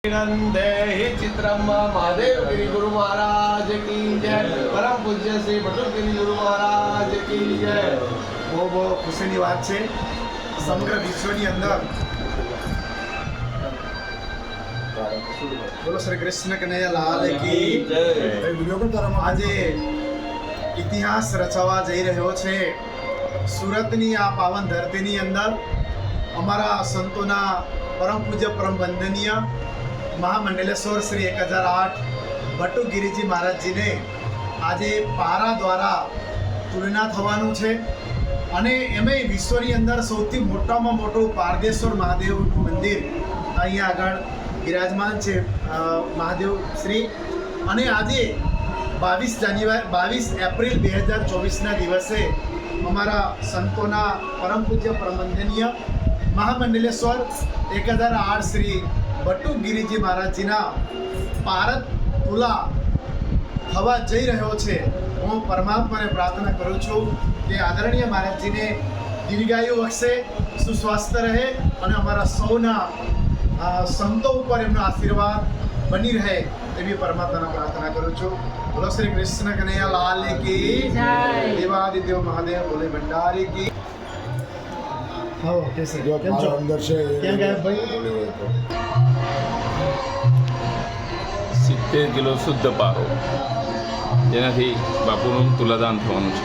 नंदे ही चित्रम महादेव गिरी गुरु महाराज की जय। परम पूज्य श्री बटुगिरी गुरु महाराज की जय। બહુ ખુશીની વાત છે સમગ્ર વિશ્વની અંદર બોલો શ્રી કૃષ્ણ કનૈયા લાલ કી જય। આજે ઇતિહાસ રચવા જઈ રહ્યો છે સુરતની આ પાવન ધરતીની અંદર અમારા સંતોના પરમ પૂજ્ય પરમ વંદનીય મહામંડલેશ્વર શ્રી 1008 બટુગીરીજી મહારાજજીને આજે પારા દ્વારા તુલના થવાનું છે અને એમાંય વિશ્વની અંદર સૌથી મોટામાં મોટું પારદેશ્વર મહાદેવનું મંદિર અહીંયા આગળ બિરાજમાન છે મહાદેવ શ્રી। અને આજે 22 એપ્રિલ 2024ના દિવસે અમારા સંતોના પરમ પૂજ્ય પરમ વંદનીય મહામંડલેશ્વર 1008 શ્રી બટુગીરીજી મહારાજજીના પારદ તુલા થવા જઈ રહ્યો છે। હું પરમાત્માને પ્રાર્થના કરું છું કે આદરણીય મહારાજજીને દીર્ઘાયુ બક્ષે, સુસ્વાસ્થ્ય રહે અને અમારા સૌના સંતો ઉપર એમનો આશીર્વાદ બની રહે એવી પરમાત્માને પ્રાર્થના કરું છું। બોલો શ્રી કૃષ્ણ કનૈયા લાલ કી જય। દેવાદિદેવ મહાદેવ બોલે ભંડારી કી। હા કેસે કેમ છો? અંદર છે ક્યાં ગયા ભાઈ? 70 કિલો શુદ્ધ પારો, જેનાથી બાપુનું તુલાદાન થવાનું છે।